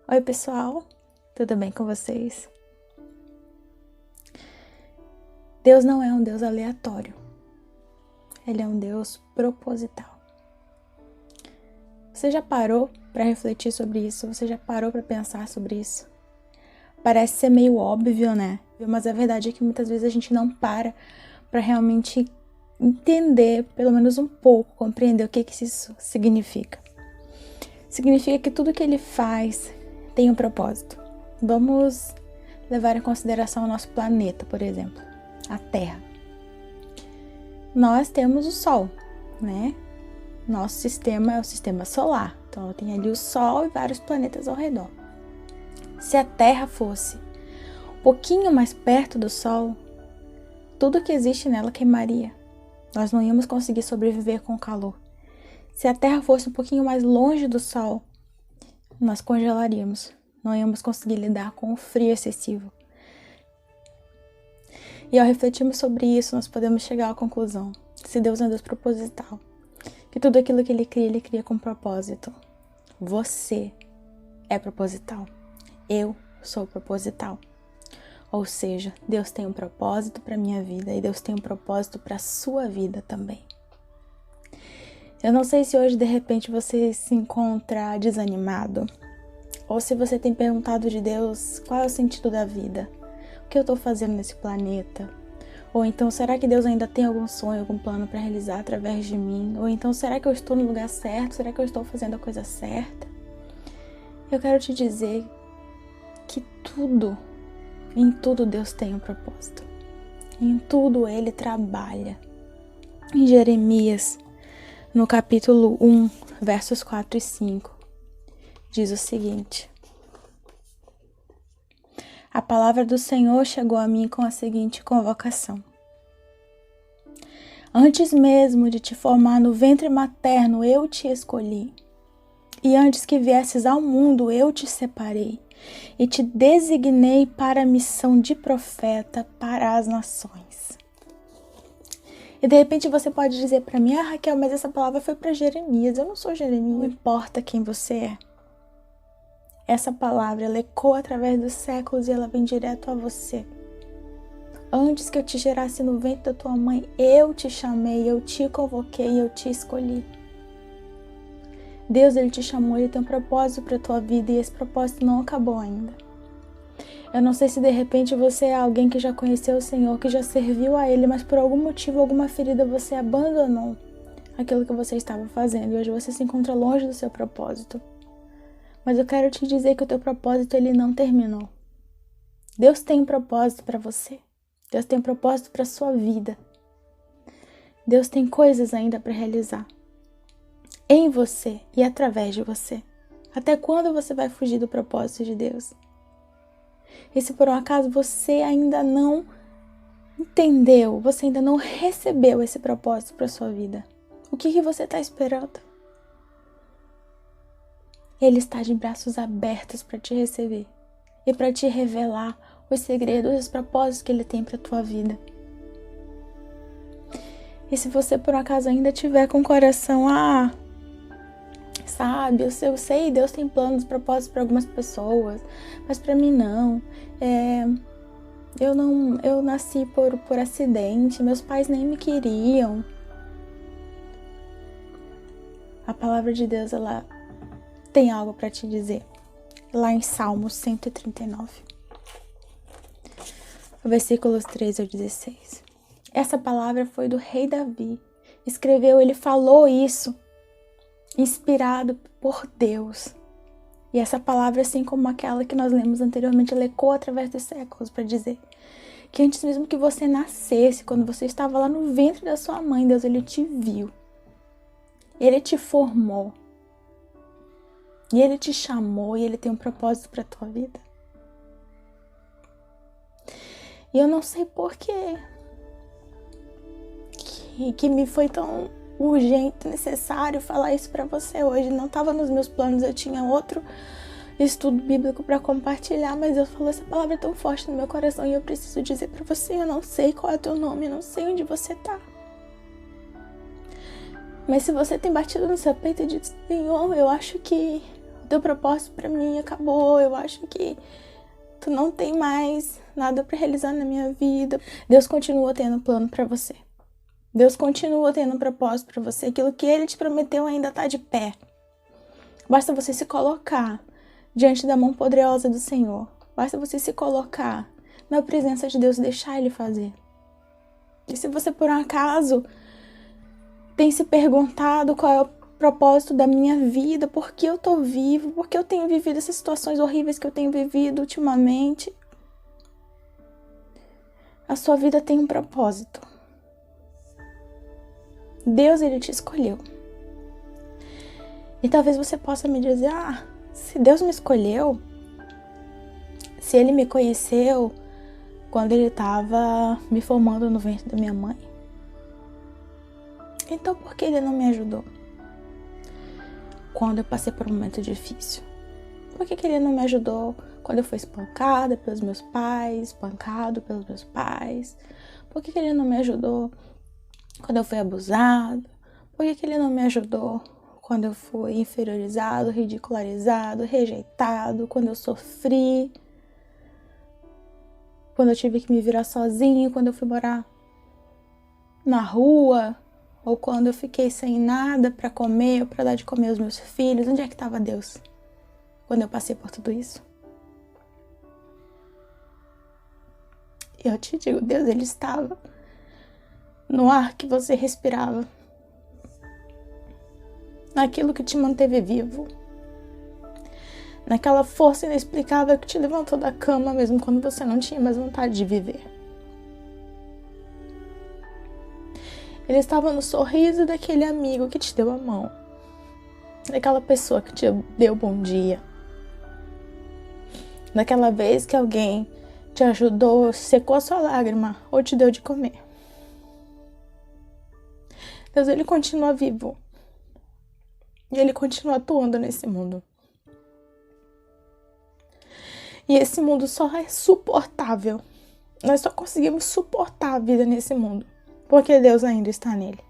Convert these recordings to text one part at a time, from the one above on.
Oi pessoal, tudo bem com vocês? Deus não é um Deus aleatório, Ele é um Deus proposital. Você já parou para refletir sobre isso? Você já parou para pensar sobre isso? Parece ser meio óbvio, né? Mas a verdade é que muitas vezes a gente não para realmente entender, pelo menos um pouco, compreender o que isso significa. Significa que tudo que Ele faz tem um propósito. Vamos levar em consideração o nosso planeta, por exemplo, a Terra. Nós temos o Sol, né? Nosso sistema é o sistema solar, então tem ali o Sol e vários planetas ao redor. Se a Terra fosse um pouquinho mais perto do Sol, tudo que existe nela queimaria. Nós não íamos conseguir sobreviver com o calor. Se a Terra fosse um pouquinho mais longe do Sol, nós congelaríamos. Não íamos conseguir lidar com o frio excessivo. E ao refletirmos sobre isso, nós podemos chegar à conclusão: se Deus é um Deus proposital, que tudo aquilo que Ele cria com propósito. Você é proposital. Eu sou proposital. Ou seja, Deus tem um propósito para a minha vida e Deus tem um propósito para a sua vida também. Eu não sei se hoje, de repente, você se encontra desanimado, ou se você tem perguntado de Deus qual é o sentido da vida, o que eu estou fazendo nesse planeta, ou então será que Deus ainda tem algum sonho, algum plano para realizar através de mim, ou então será que eu estou no lugar certo, será que eu estou fazendo a coisa certa? Eu quero te dizer que em tudo Deus tem um propósito, em tudo Ele trabalha. Em Jeremias, no capítulo 1, versos 4 e 5, diz o seguinte: a palavra do Senhor chegou a mim com a seguinte convocação: antes mesmo de te formar no ventre materno, eu te escolhi. E antes que viesses ao mundo, eu te separei e te designei para a missão de profeta para as nações. E de repente você pode dizer para mim: Raquel, mas essa palavra foi para Jeremias, eu não sou Jeremias. Não importa quem você é. Essa palavra, ela ecoa através dos séculos e ela vem direto a você. Antes que eu te gerasse no ventre da tua mãe, eu te chamei, eu te convoquei, eu te escolhi. Deus, Ele te chamou, Ele tem um propósito para a tua vida e esse propósito não acabou ainda. Eu não sei se de repente você é alguém que já conheceu o Senhor, que já serviu a Ele, mas por algum motivo, alguma ferida, você abandonou aquilo que você estava fazendo e hoje você se encontra longe do seu propósito. Mas eu quero te dizer que o teu propósito, ele não terminou. Deus tem um propósito para você. Deus tem um propósito para a sua vida. Deus tem coisas ainda para realizar em você e através de você. Até quando você vai fugir do propósito de Deus? E se por um acaso você ainda não entendeu, você ainda não recebeu esse propósito para a sua vida, o que você está esperando? Ele está de braços abertos para te receber e para te revelar os segredos e os propósitos que Ele tem para a tua vida. E se você por um acaso ainda tiver com o coração, sabe, eu sei, Deus tem planos, propósitos para algumas pessoas, mas para mim não. Eu nasci por acidente, meus pais nem me queriam. A palavra de Deus, ela tem algo para te dizer. Lá em Salmos 139, versículos 13 ao 16. Essa palavra foi do rei Davi. Ele falou isso inspirado por Deus. E essa palavra, assim como aquela que nós lemos anteriormente, ela ecoa através dos séculos para dizer que antes mesmo que você nascesse, quando você estava lá no ventre da sua mãe, Deus, Ele te viu. Ele te formou. E Ele te chamou e Ele tem um propósito para a tua vida. E eu não sei por quê que me foi tão urgente, necessário falar isso para você hoje. Não estava nos meus planos, eu tinha outro estudo bíblico para compartilhar, mas Deus falou: essa palavra é tão forte no meu coração e eu preciso dizer para você. Eu não sei qual é o teu nome, eu não sei onde você tá. Mas se você tem batido no seu peito e dito: Senhor, eu acho que o teu propósito pra mim acabou, eu acho que tu não tem mais nada pra realizar na minha vida. Deus continua tendo plano pra você. Deus continua tendo um propósito pra você. Aquilo que Ele te prometeu ainda tá de pé. Basta você se colocar diante da mão poderosa do Senhor. Basta você se colocar na presença de Deus e deixar Ele fazer. E se você por um acaso tem se perguntado qual é o propósito da minha vida, por que eu tô vivo, por que eu tenho vivido essas situações horríveis que eu tenho vivido ultimamente, a sua vida tem um propósito. Deus, Ele te escolheu. E talvez você possa me dizer, se Deus me escolheu, se Ele me conheceu quando Ele estava me formando no ventre da minha mãe, então por que Ele não me ajudou quando eu passei por um momento difícil? Por que Ele não me ajudou quando eu fui espancada pelos meus pais, espancado pelos meus pais? Por que Ele não me ajudou quando eu fui abusado? Por que Ele não me ajudou quando eu fui inferiorizado, ridicularizado, rejeitado, quando eu sofri, quando eu tive que me virar sozinha, quando eu fui morar na rua, ou quando eu fiquei sem nada para comer ou para dar de comer aos meus filhos? Onde é que estava Deus quando eu passei por tudo isso? Eu te digo, Deus, Ele estava no ar que você respirava, naquilo que te manteve vivo, naquela força inexplicável que te levantou da cama mesmo quando você não tinha mais vontade de viver. Ele estava no sorriso daquele amigo que te deu a mão, daquela pessoa que te deu bom dia, daquela vez que alguém te ajudou, secou a sua lágrima ou te deu de comer. Deus, Ele continua vivo. E Ele continua atuando nesse mundo. E esse mundo só é suportável. Nós só conseguimos suportar a vida nesse mundo porque Deus ainda está nele.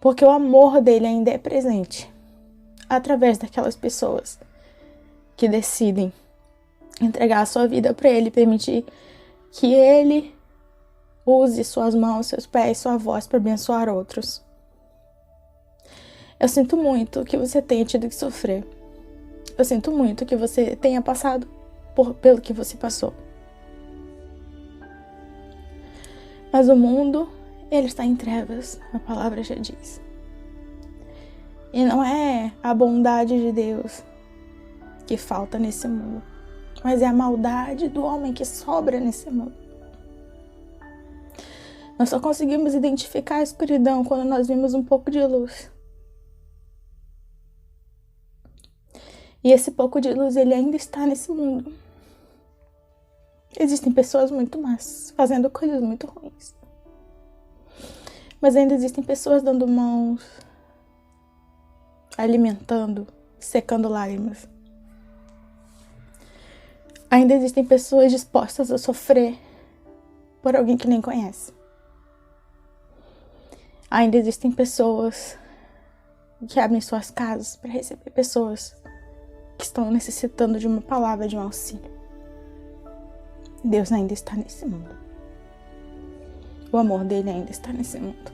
Porque o amor dele ainda é presente através daquelas pessoas que decidem entregar a sua vida para Ele, permitir que Ele use suas mãos, seus pés, sua voz para abençoar outros. Eu sinto muito que você tenha tido que sofrer. Eu sinto muito que você tenha passado pelo que você passou. Mas o mundo, ele está em trevas, a palavra já diz. E não é a bondade de Deus que falta nesse mundo, mas é a maldade do homem que sobra nesse mundo. Nós só conseguimos identificar a escuridão quando nós vimos um pouco de luz. E esse pouco de luz, ele ainda está nesse mundo. Existem pessoas muito más, fazendo coisas muito ruins. Mas ainda existem pessoas dando mãos, alimentando, secando lágrimas. Ainda existem pessoas dispostas a sofrer por alguém que nem conhece. Ainda existem pessoas que abrem suas casas para receber pessoas que estão necessitando de uma palavra, de um auxílio. Deus ainda está nesse mundo. O amor dele ainda está nesse mundo.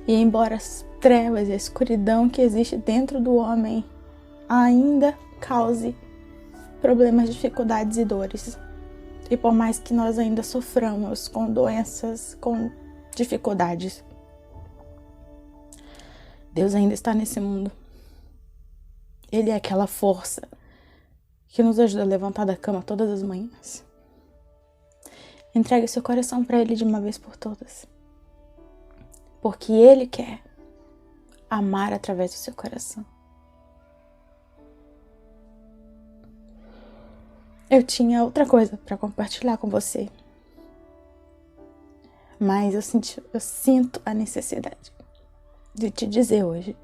E embora as trevas e a escuridão que existe dentro do homem ainda cause problemas, dificuldades e dores, e por mais que nós ainda soframos com doenças, com dificuldades, Deus ainda está nesse mundo. Ele é aquela força que nos ajuda a levantar da cama todas as manhãs. Entregue seu coração para Ele de uma vez por todas. Porque Ele quer amar através do seu coração. Eu tinha outra coisa para compartilhar com você. Mas eu sinto a necessidade de te dizer hoje.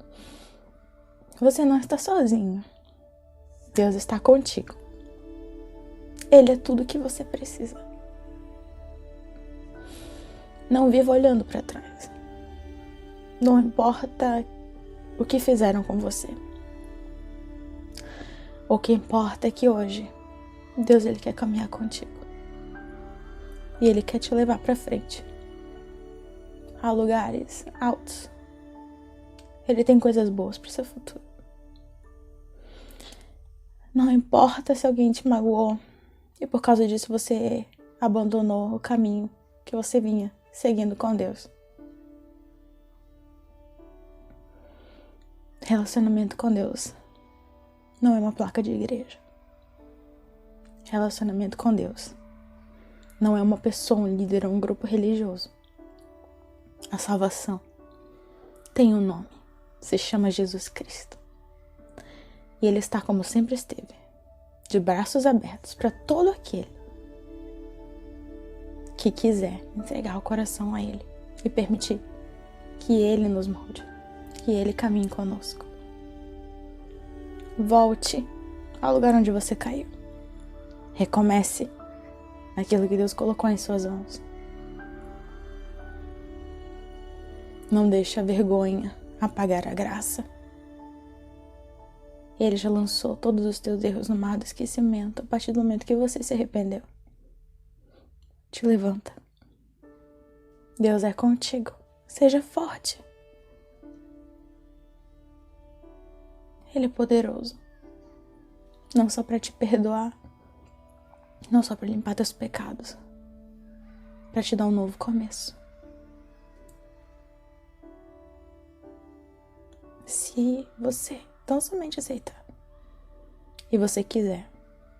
Você não está sozinho. Deus está contigo. Ele é tudo que você precisa. Não viva olhando para trás. Não importa o que fizeram com você. O que importa é que hoje Deus, Ele quer caminhar contigo. E Ele quer te levar para frente, a lugares altos. Ele tem coisas boas para o seu futuro. Não importa se alguém te magoou e por causa disso você abandonou o caminho que você vinha seguindo com Deus. Relacionamento com Deus não é uma placa de igreja. Relacionamento com Deus não é uma pessoa, um líder ou um grupo religioso. A salvação tem um nome, se chama Jesus Cristo. E Ele está como sempre esteve, de braços abertos para todo aquele que quiser entregar o coração a Ele e permitir que Ele nos molde, que Ele caminhe conosco. Volte ao lugar onde você caiu. Recomece aquilo que Deus colocou em suas mãos. Não deixe a vergonha apagar a graça. Ele já lançou todos os teus erros no mar do esquecimento a partir do momento que você se arrependeu. Te levanta. Deus é contigo. Seja forte. Ele é poderoso. Não só para te perdoar, não só para limpar teus pecados, para te dar um novo começo. Se você tão somente aceitar e você quiser,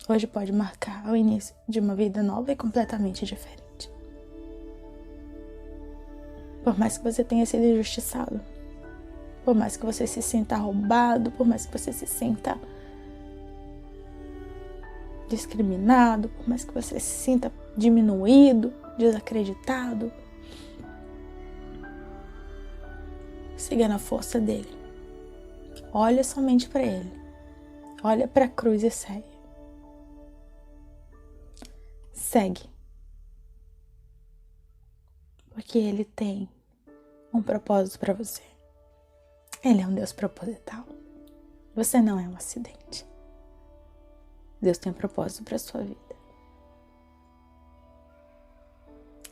hoje pode marcar o início de uma vida nova e completamente diferente. Por mais que você tenha sido injustiçado, por mais que você se sinta roubado, por mais que você se sinta discriminado, por mais que você se sinta diminuído, desacreditado, siga na força dele. Olha somente para ele. Olha para a cruz e segue. Segue. Porque ele tem um propósito para você. Ele é um Deus proposital. Você não é um acidente. Deus tem um propósito para sua vida.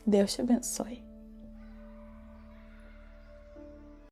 Deus te abençoe.